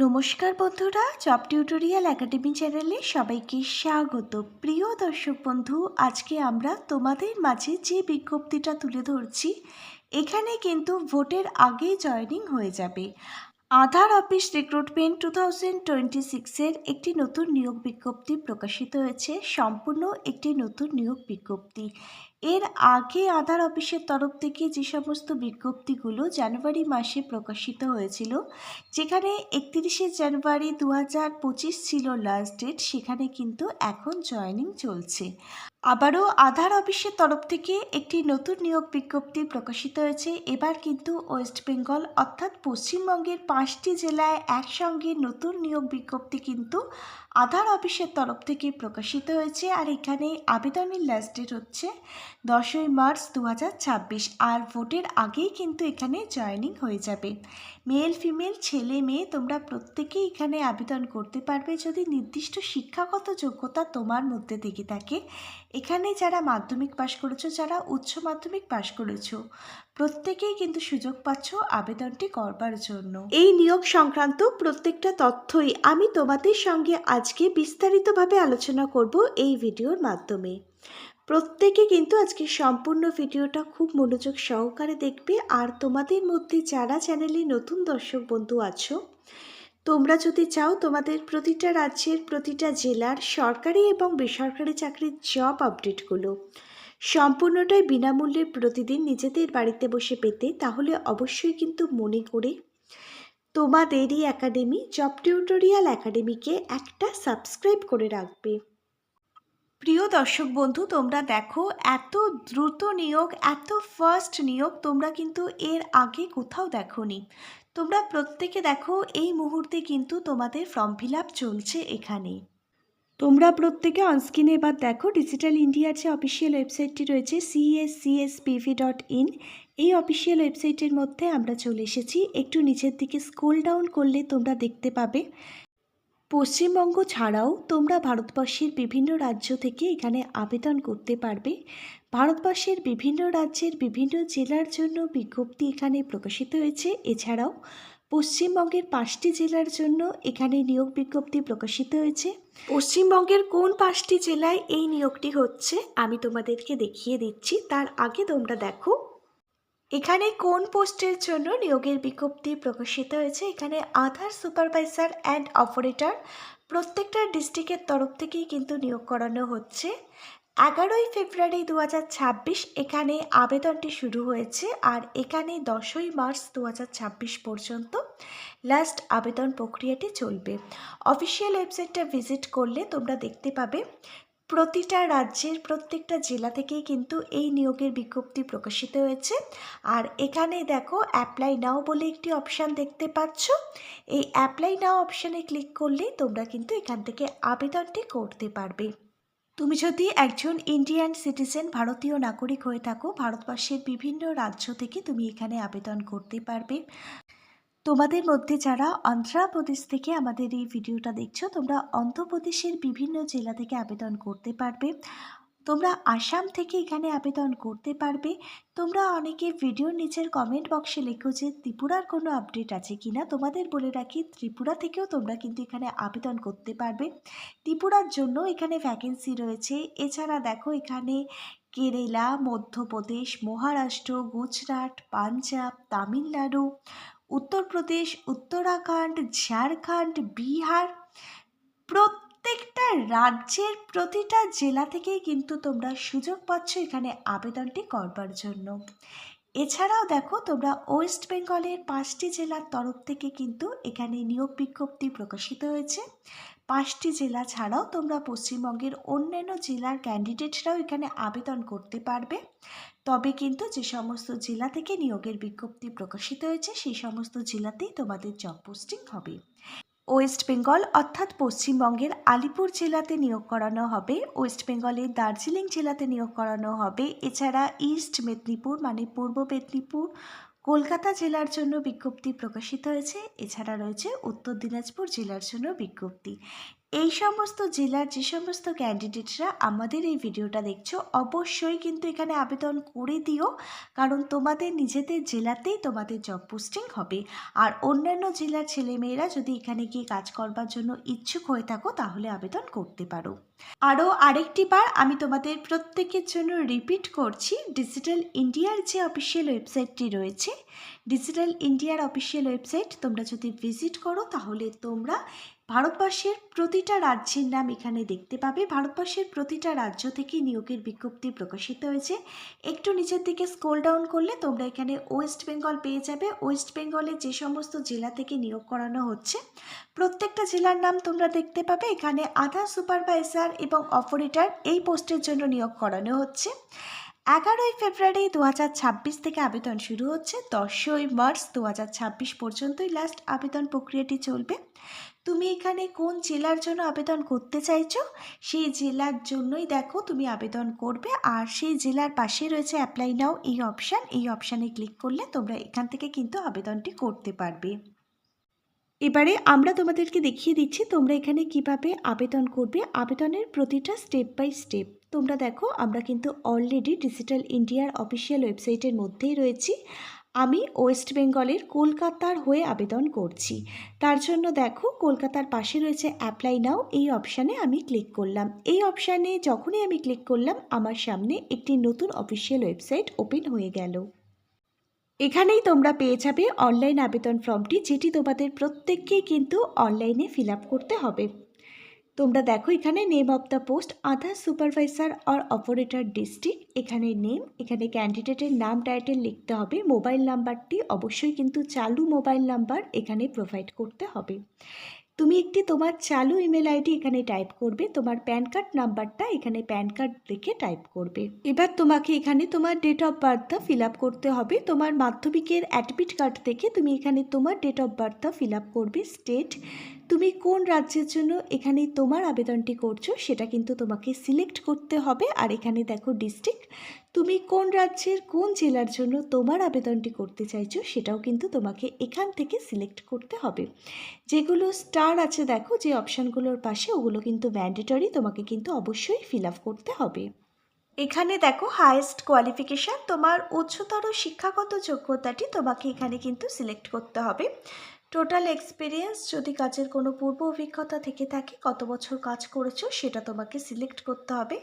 নমস্কার বন্ধুরা, job tutorial academy চ্যানেলে সবাইকে স্বাগত। প্রিয় দর্শক বন্ধু, আজকে আমরা তোমাদের মাঝে যে বিজ্ঞপ্তিটা তুলে ধরছি, এখানে কিন্তু ভোটের আগেই জয়েনিং হয়ে যাবে। আধার অফিস রিক্রুটমেন্ট 2026-এর একটি নতুন নিয়োগ বিজ্ঞপ্তি প্রকাশিত হয়েছে। সম্পূর্ণ একটি নতুন নিয়োগ বিজ্ঞপ্তি। এর আগে আধার অফিসের তরফ থেকে যে সমস্ত বিজ্ঞপ্তিগুলো জানুয়ারি মাসে প্রকাশিত হয়েছিল, যেখানে 31শে জানুয়ারি 2025 ছিল লাস্ট ডেট, সেখানে কিন্তু এখন জয়েনিং চলছে। আবারও আধার অফিসের তরফ থেকে একটি নতুন নিয়োগ বিজ্ঞপ্তি প্রকাশিত হয়েছে। এবার কিন্তু ওয়েস্ট বেঙ্গল অর্থাৎ পশ্চিমবঙ্গের 5টি জেলায় একসঙ্গে নতুন নিয়োগ বিজ্ঞপ্তি কিন্তু আধার অফিসের তরফ থেকে প্রকাশিত হয়েছে। আর এখানে আবেদনের লাস্ট ডেট হচ্ছে 10ই মার্চ 2026। আর ভোটের আগেই কিন্তু এখানে জয়েনিং হয়ে যাবে। মেল ফিমেল ছেলে মেয়ে তোমরা প্রত্যেকেই এখানে আবেদন করতে পারবে যদি নির্দিষ্ট শিক্ষাগত যোগ্যতা তোমার মধ্যে থেকে থাকে। এখানে যারা মাধ্যমিক পাশ করেছো, যারা উচ্চ মাধ্যমিক পাশ করেছো, প্রত্যেকেই কিন্তু সুযোগ পাচ্ছ আবেদনটি করবার জন্য। এই নিয়োগ সংক্রান্ত প্রত্যেকটা তথ্যই আমি তোমাদের সঙ্গে আজকে বিস্তারিতভাবে আলোচনা করব এই ভিডিওর মাধ্যমে। প্রত্যেকে কিন্তু আজকে সম্পূর্ণ ভিডিওটা খুব মনোযোগ সহকারে দেখবে। আর তোমাদের মধ্যে যারা চ্যানেলে নতুন দর্শক বন্ধু আছো, তোমরা যদি চাও তোমাদের প্রতিটা রাজ্যের প্রতিটা জেলার সরকারি এবং বেসরকারি চাকরির জব আপডেটগুলো সম্পূর্ণটাই বিনামূল্যে প্রতিদিন নিজেদের বাড়িতে বসে পেতে, তাহলে অবশ্যই কিন্তু মনে করে তোমাদেরই একাডেমি জব টিউটোরিয়াল একাডেমিকে একটা সাবস্ক্রাইব করে রাখবে। প্রিয় দর্শক বন্ধু, তোমরা দেখো এত দ্রুত নিয়োগ, এত ফাস্ট নিয়োগ তোমরা কিন্তু এর আগে কোথাও দেখোনি। তোমরা প্রত্যেকে দেখো এই মুহূর্তে কিন্তু তোমাদের ফর্ম ফিল আপ চলছে এখানে। তোমরা প্রত্যেকে অনস্ক্রিনে এবার দেখো ডিজিটাল ইন্ডিয়ার যে অফিসিয়াল ওয়েবসাইটটি রয়েছে cscspv.in, এই অফিসিয়াল ওয়েবসাইটের মধ্যে আমরা চলে এসেছি। একটু নিচের দিকে স্ক্রল ডাউন করলে তোমরা দেখতে পাবে পশ্চিমবঙ্গ ছাড়াও তোমরা ভারতবর্ষের বিভিন্ন রাজ্য থেকে এখানে আবেদন করতে পারবে। ভারতবর্ষের বিভিন্ন রাজ্যের বিভিন্ন জেলার জন্য বিজ্ঞপ্তি এখানে প্রকাশিত হয়েছে। এছাড়াও পশ্চিমবঙ্গের 5টি জেলার জন্য এখানে নিয়োগ বিজ্ঞপ্তি প্রকাশিত হয়েছে। পশ্চিমবঙ্গের কোন 5টি জেলায় এই নিয়োগটি হচ্ছে আমি তোমাদেরকে দেখিয়ে দিচ্ছি। তার আগে তোমরা দেখো এখানে কোন পোস্টের জন্য নিয়োগের বিজ্ঞপ্তি প্রকাশিত হয়েছে। এখানে আধার সুপারভাইজার অ্যান্ড অপারেটর প্রত্যেকটা ডিস্ট্রিক্টের তরফ থেকেই কিন্তু নিয়োগ করানো হচ্ছে। 11ই ফেব্রুয়ারি 2026 এখানে আবেদনটি শুরু হয়েছে। আর এখানে 10ই মার্চ 2026 পর্যন্ত লাস্ট আবেদন প্রক্রিয়াটি চলবে। অফিসিয়াল ওয়েবসাইটটা ভিজিট করলে তোমরা দেখতে পাবে প্রতিটা রাজ্যের প্রত্যেকটা জেলা থেকেই কিন্তু এই নিয়োগের বিজ্ঞপ্তি প্রকাশিত হয়েছে। আর এখানে দেখো অ্যাপ্লাই নাও বলে একটি অপশান দেখতে পাচ্ছ। এই অ্যাপ্লাই নাও অপশানে ক্লিক করলেই তোমরা কিন্তু এখান থেকে আবেদনটি করতে পারবে। তুমি যদি একজন ইন্ডিয়ান সিটিজেন, ভারতীয় নাগরিক হয়ে থাকো, ভারতবর্ষের বিভিন্ন রাজ্য থেকে তুমি এখানে আবেদন করতে পারবে। তোমাদের মধ্যে যারা অন্ধ্রপ্রদেশ থেকে আমাদের এই ভিডিওটা দেখছো, তোমরা অন্ধ্রপ্রদেশের বিভিন্ন জেলা থেকে আবেদন করতে পারবে। তোমরা আসাম থেকে এখানে আবেদন করতে পারবে। তোমরা অনেকে ভিডিওর নিচের কমেন্ট বক্সে লেখো যে ত্রিপুরার কোনো আপডেট আছে কিনা। তোমাদের বলে রাখি, ত্রিপুরা থেকেও তোমরা কিন্তু এখানে আবেদন করতে পারবে। ত্রিপুরার জন্য এখানে ভ্যাকেন্সি রয়েছে। এছাড়া দেখো এখানে কেরালা, মধ্যপ্রদেশ, মহারাষ্ট্র, গুজরাট, পাঞ্জাব, তামিলনাড়ু, উত্তরপ্রদেশ, উত্তরাখণ্ড, ঝাড়খণ্ড, বিহার, প্রত্যেকটা রাজ্যের প্রতিটা জেলা থেকেই কিন্তু তোমরা সুযোগ পাচ্ছ এখানে আবেদনটি করবার জন্য। এছাড়াও দেখো তোমরা ওয়েস্ট বেঙ্গলের 5টি জেলার তরফ থেকে কিন্তু এখানে নিয়োগ বিজ্ঞপ্তি প্রকাশিত হয়েছে। 5টি জেলা ছাড়াও তোমরা পশ্চিমবঙ্গের অন্যান্য জেলার ক্যান্ডিডেটরাও এখানে আবেদন করতে পারবে। তবে কিন্তু যে সমস্ত জেলা থেকে নিয়োগের বিজ্ঞপ্তি প্রকাশিত হয়েছে সেই সমস্ত জেলাতেই তোমাদের জব পোস্টিং হবে। ওয়েস্ট বেঙ্গল অর্থাৎ পশ্চিমবঙ্গের আলিপুর জেলাতে নিয়োগ করানো হবে, ওয়েস্ট বেঙ্গলের দার্জিলিং জেলাতে নিয়োগ করানো হবে। এছাড়া ইস্ট মেদিনীপুর মানে পূর্ব মেদিনীপুর, কলকাতা জেলার জন্য বিজ্ঞপ্তি প্রকাশিত হয়েছে। এছাড়া রয়েছে উত্তর দিনাজপুর জেলার জন্য বিজ্ঞপ্তি। এই সমস্ত জেলার যে সমস্ত ক্যান্ডিডেটরা আমাদের এই ভিডিওটা দেখছো, অবশ্যই কিন্তু এখানে আবেদন করে দিও, কারণ তোমাদের নিজেদের জেলাতেই তোমাদের জব পোস্টিং হবে। আর অন্যান্য জেলার ছেলেমেয়েরা যদি এখানে গিয়ে কাজ করবার জন্য ইচ্ছুক হয়ে থাকো তাহলে আবেদন করতে পারো। আরও আরেকটি বার আমি তোমাদের প্রত্যেকের জন্য রিপিট করছি, ডিজিটাল ইন্ডিয়ার যে অফিসিয়াল ওয়েবসাইটটি রয়েছে, ডিজিটাল ইন্ডিয়ার অফিসিয়াল ওয়েবসাইট তোমরা যদি ভিজিট করো তাহলে তোমরা ভারতবর্ষের প্রতিটা রাজ্যের নাম এখানে দেখতে পাবে। ভারতবর্ষের প্রতিটা রাজ্য থেকে নিয়োগের বিজ্ঞপ্তি প্রকাশিত হয়েছে। একটু নিচের দিকে স্ক্রল ডাউন করলে তোমরা এখানে ওয়েস্ট বেঙ্গল পেয়ে যাবে। ওয়েস্ট বেঙ্গলে যে সমস্ত জেলা থেকে নিয়োগ করানো হচ্ছে প্রত্যেকটা জেলার নাম তোমরা দেখতে পাবে। এখানে আধার সুপারভাইজার এবং অপারেটর এই পোস্টের জন্য নিয়োগ করানো হচ্ছে। 11ই ফেব্রুয়ারি 2026 থেকে আবেদন শুরু হচ্ছে। 10ই মার্চ 2026 পর্যন্তই লাস্ট আবেদন প্রক্রিয়াটি চলবে। তুমি এখানে কোন জেলার জন্য আবেদন করতে চাইছো সেই জেলার জন্যই দেখো তুমি আবেদন করবে, আর সেই জেলার পাশে রয়েছে অ্যাপ্লাই নাও এই অপশান। এই অপশানে ক্লিক করলে তোমরা এখান থেকে কিন্তু আবেদনটি করতে পারবে। এবারে আমরা তোমাদেরকে দেখিয়ে দিচ্ছি তোমরা এখানে কিভাবে আবেদন করবে, আবেদনের প্রতিটা স্টেপ বাই স্টেপ। তোমরা দেখো আমরা কিন্তু অলরেডি ডিজিটাল ইন্ডিয়ার অফিসিয়াল ওয়েবসাইটের মধ্যেই রয়েছি। আমি ওয়েস্ট বেঙ্গলের কলকাতার হয়ে আবেদন করছি, তার জন্য দেখো কলকাতার পাশে রয়েছে অ্যাপ্লাই নাও এই অপশানে আমি ক্লিক করলাম। এই অপশানে যখনই আমি ক্লিক করলাম আমার সামনে একটি নতুন অফিসিয়াল ওয়েবসাইট ওপেন হয়ে গেল। এখানেই তোমরা পেয়ে যাবে অনলাইন আবেদন ফর্মটি, যেটি তোমাদের প্রত্যেককেই কিন্তু অনলাইনে ফিল আপ করতে হবে। তোমরা দেখো এখানে name of the post Aadhaar supervisor আর অপারেটর ডিস্ট্রিক্ট, এখানে নেম, এখানে ক্যান্ডিডেটের নাম টাইটেল লিখতে হবে। মোবাইল নাম্বারটি অবশ্যই কিন্তু চালু মোবাইল নাম্বার এখানে প্রোভাইড করতে হবে। তুমি একটি তোমার চালু ইমেল আইডি এখানে টাইপ করবে, তোমার প্যান কার্ড নাম্বারটা এখানে প্যান কার্ড লিখে টাইপ করবে। এবার তোমাকে এখানে তোমার ডেট অফ বার্থটা ফিল আপ করতে হবে। তোমার মাধ্যমিকের অ্যাডমিট কার্ড থেকে তুমি এখানে তোমার ডেট অফ বার্থটা ফিল আপ করবে। স্টেট, তুমি কোন রাজ্যের জন্য এখানে তোমার আবেদনটি করছো সেটা কিন্তু তোমাকে সিলেক্ট করতে হবে। আর এখানে দেখো ডিস্ট্রিক্ট, তুমি কোন রাজ্যের কোন জেলার জন্য তোমার আবেদনটি করতে চাইছো সেটাও কিন্তু তোমাকে এখান থেকে সিলেক্ট করতে হবে। যেগুলো স্টার আছে দেখো যে অপশানগুলোর পাশে, ওগুলো কিন্তু ম্যান্ডেটরি, তোমাকে কিন্তু অবশ্যই ফিল আপ করতে হবে। এখানে দেখো হাইয়েস্ট কোয়ালিফিকেশান, তোমার উচ্চতর শিক্ষাগত যোগ্যতাটি তোমাকে এখানে কিন্তু সিলেক্ট করতে হবে। টোটাল এক্সপিরিয়েন্স, যদি কাজের কোনো পূর্ব অভিজ্ঞতা থেকে থাকে, কত বছর কাজ করেছো সেটা তোমাকে সিলেক্ট করতে হবে।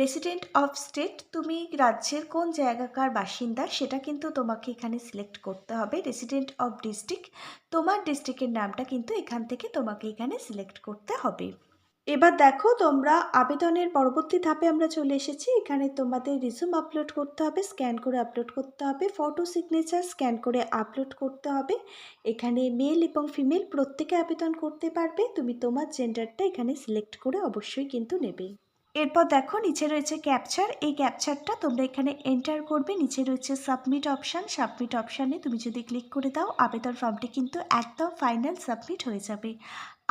রেসিডেন্ট অফ স্টেট, তুমি রাজ্যের কোন জায়গাকার বাসিন্দা সেটা কিন্তু তোমাকে এখানে সিলেক্ট করতে হবে। রেসিডেন্ট অফ ডিস্ট্রিক্ট, তোমার ডিস্ট্রিক্টের নামটা কিন্তু এখান থেকে তোমাকে এখানে সিলেক্ট করতে হবে। এবার দেখো তোমরা আবেদনের পরবর্তী ধাপে আমরা চলে এসেছি। এখানে তোমাদের রিজ্যুম আপলোড করতে হবে, স্ক্যান করে আপলোড করতে হবে। ফটো সিগনেচার স্ক্যান করে আপলোড করতে হবে। এখানে মেল এবং ফিমেল প্রত্যেকে আবেদন করতে পারবে। তুমি তোমার জেন্ডারটা এখানে সিলেক্ট করে অবশ্যই কিন্তু নেবে। এরপর দেখো নিচে রয়েছে ক্যাপচার, এই ক্যাপচারটা তোমরা এখানে এন্টার করবে। নিচে রয়েছে সাবমিট অপশান, সাবমিট অপশানে তুমি যদি ক্লিক করে দাও আবেদন ফর্মটি কিন্তু একদম ফাইনাল সাবমিট হয়ে যাবে।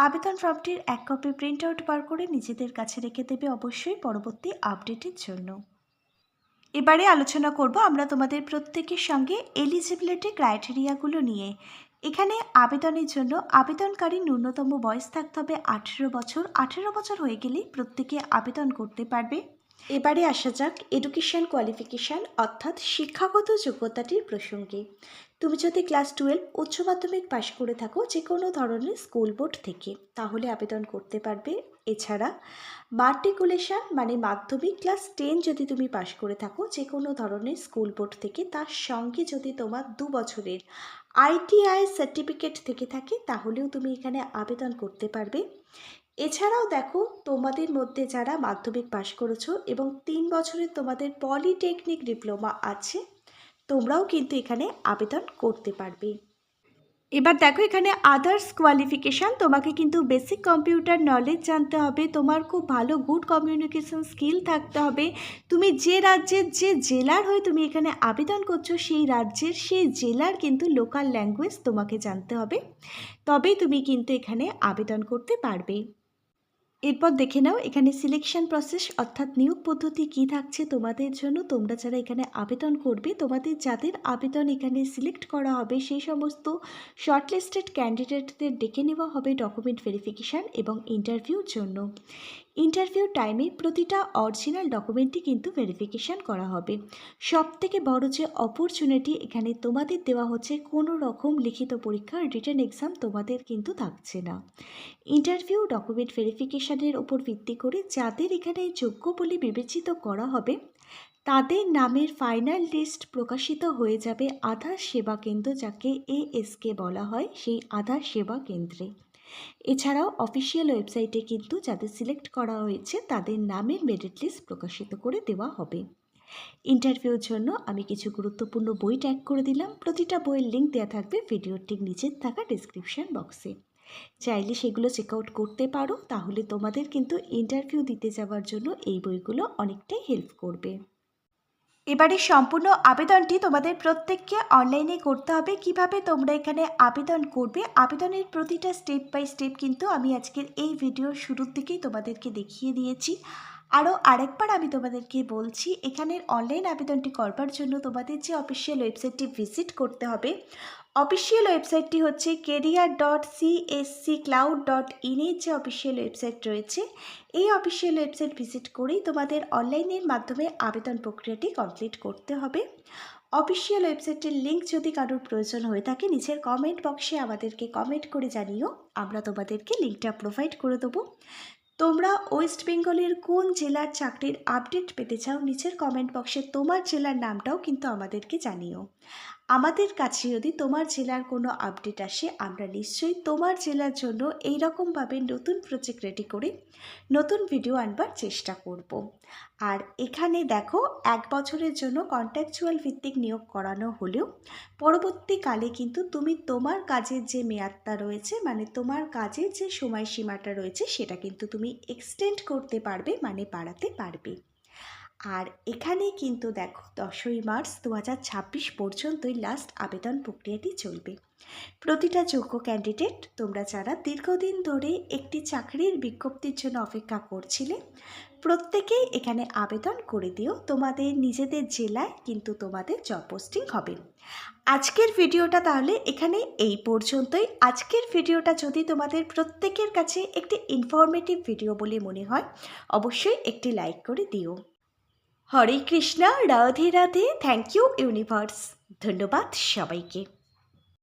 আবেদন ফর্মটির এক কপি প্রিন্ট আউট বার করে নিজেদের কাছে রেখে দেবে অবশ্যই পরবর্তী আপডেটের জন্য। এবারে আলোচনা করব আমরা তোমাদের প্রত্যেকের সঙ্গে এলিজিবিলিটি ক্রাইটেরিয়াগুলো নিয়ে। এখানে আবেদনের জন্য আবেদনকারী ন্যূনতম বয়স থাকতে হবে 18 বছর। 18 বছর হয়ে গেলেই প্রত্যেকে আবেদন করতে পারবে। এবারে আসা যাক এডুকেশন কোয়ালিফিকেশান অর্থাৎ শিক্ষাগত যোগ্যতাটির প্রসঙ্গে। তুমি যদি ক্লাস 12 উচ্চ মাধ্যমিক পাশ করে থাকো যে কোনো ধরনের স্কুল বোর্ড থেকে, তাহলে আবেদন করতে পারবে। এছাড়া মাট্রিকুলেশন মানে মাধ্যমিক ক্লাস 10 যদি তুমি পাশ করে থাকো যে কোনো ধরনের স্কুল বোর্ড থেকে, তার সঙ্গে যদি তোমার 2 বছরের ITI সার্টিফিকেট থেকে থাকে তাহলেও তুমি এখানে আবেদন করতে পারবে। এছাড়াও দেখো তোমাদের মধ্যে যারা মাধ্যমিক পাশ করেছো এবং 3 বছরের তোমাদের পলিটেকনিক ডিপ্লোমা আছে, তোমরাও কিন্তু এখানে আবেদন করতে পারবে। এবার দেখো এখানে আদার্স কোয়ালিফিকেশান, তোমাকে কিন্তু বেসিক কম্পিউটার নলেজ জানতে হবে, তোমার খুব ভালো গুড কমিউনিকেশন স্কিল থাকতে হবে। তুমি যে রাজ্যের যে জেলার হয়ে তুমি এখানে আবেদন করছো সেই রাজ্যের সেই জেলার কিন্তু লোকাল ল্যাঙ্গুয়েজ তোমাকে জানতে হবে, তবেই তুমি কিন্তু এখানে আবেদন করতে পারবে। এরপর দেখে নাও এখানে সিলেকশন প্রসেস অর্থাৎ নিয়োগ পদ্ধতি কী থাকছে তোমাদের জন্য। তোমরা যারা এখানে আবেদন করবে, তোমাদের যাদের আবেদন এখানে সিলেক্ট করা হবে সেই সমস্ত শর্টলিস্টেড ক্যান্ডিডেটদের ডেকে নেওয়া হবে ডকুমেন্ট ভেরিফিকেশান এবং ইন্টারভিউর জন্য। ইন্টারভিউ টাইমে প্রতিটা অরিজিনাল ডকুমেন্টই কিন্তু ভেরিফিকেশান করা হবে। সবথেকে বড় যে অপরচুনিটি এখানে তোমাদের দেওয়া হচ্ছে, কোনো রকম লিখিত পরীক্ষা রিটেন এক্সাম তোমাদের কিন্তু থাকছে না। ইন্টারভিউ ডকুমেন্ট ভেরিফিকেশানের ওপর ভিত্তি করে যাদের এখানে যোগ্য বলে বিবেচিত করা হবে তাদের নামের ফাইনাল লিস্ট প্রকাশিত হয়ে যাবে আধার সেবা কেন্দ্র, যাকে ASK বলা হয়, সেই আধার সেবা কেন্দ্রে। এছাড়াও অফিসিয়াল ওয়েবসাইটে কিন্তু যাদের সিলেক্ট করা হয়েছে তাদের নামের মেরিট লিস্ট প্রকাশিত করে দেওয়া হবে। ইন্টারভিউর জন্য আমি কিছু গুরুত্বপূর্ণ বই ট্যাগ করে দিলাম। প্রতিটা বইয়ের লিঙ্ক দেওয়া থাকবে ভিডিওর ঠিক নিচের থাকা ডিসক্রিপশান বক্সে। চাইলে সেগুলো চেক আউট করতে পারো, তাহলে তোমাদের কিন্তু ইন্টারভিউ দিতে যাওয়ার জন্য এই বইগুলো অনেকটাই হেল্প করবে। এবারে সম্পূর্ণ আবেদনটি তোমাদের প্রত্যেককে অনলাইনে করতে হবে। কিভাবে তোমরা এখানে আবেদন করবে, আবেদনের প্রতিটা স্টেপ বাই স্টেপ কিন্তু আমি আজকের এই ভিডিওর শুরুর দিকেই তোমাদেরকে দেখিয়ে দিয়েছি। আরও আরেকবার আমি তোমাদেরকে বলছি, এখানের অনলাইন আবেদনটি করবার জন্য তোমাদের যে অফিসিয়াল ওয়েবসাইটটি ভিজিট করতে হবে, অফিসিয়াল ওয়েবসাইটটি হচ্ছে career.csccloud.in এর যে অফিসিয়াল ওয়েবসাইট রয়েছে, এই অফিসিয়াল ওয়েবসাইট ভিজিট করেই তোমাদের অনলাইনের মাধ্যমে আবেদন প্রক্রিয়াটি কমপ্লিট করতে হবে। অফিসিয়াল ওয়েবসাইটের লিঙ্ক যদি কারোর প্রয়োজন হয়ে থাকে নিচের কমেন্ট বক্সে আমাদেরকে কমেন্ট করে জানিও, আমরা তোমাদেরকে লিঙ্কটা প্রোভাইড করে দেবো। তোমরা ওয়েস্ট বেঙ্গলের কোন জেলার চাকরির আপডেট পেতে চাও নিচের কমেন্ট বক্সে তোমার জেলার নামটাও কিন্তু আমাদেরকে জানিও। আমাদের কাছে যদি তোমার জেলার কোনো আপডেট আসে, আমরা নিশ্চয়ই তোমার জেলার জন্য এইরকমভাবে নতুন প্রজেক্ট রেডি করে নতুন ভিডিও আনবার চেষ্টা করব। আর এখানে দেখো 1 বছরের জন্য কন্ট্রাকচুয়াল ভিত্তিক নিয়োগ করানো হলেও পরবর্তীকালে কিন্তু তুমি তোমার কাজের যে মেয়াদটা রয়েছে, মানে তোমার কাজের যে সময়সীমাটা রয়েছে, সেটা কিন্তু তুমি এক্সটেন্ড করতে পারবে, মানে বাড়াতে পারবে। আর এখানে কিন্তু দেখো 10ই মার্চ 2026 পর্যন্তই লাস্ট আবেদন প্রক্রিয়াটি চলবে। প্রতিটা যোগ্য ক্যান্ডিডেট, তোমরা যারা দীর্ঘদিন ধরে একটি চাকরির বিজ্ঞপ্তির জন্য অপেক্ষা করছিলে, প্রত্যেকেই এখানে আবেদন করে দিও। তোমাদের নিজেদের জেলায় কিন্তু তোমাদের জব পোস্টিং হবে। আজকের ভিডিওটা তাহলে এখানে এই পর্যন্তই। আজকের ভিডিওটা যদি তোমাদের প্রত্যেকের কাছে একটি ইনফরমেটিভ ভিডিও বলে মনে হয়, অবশ্যই একটি লাইক করে দিও। Hare Krishna, Radhe Radhe, thank you universe. ধন্যবাদ সবাইকে।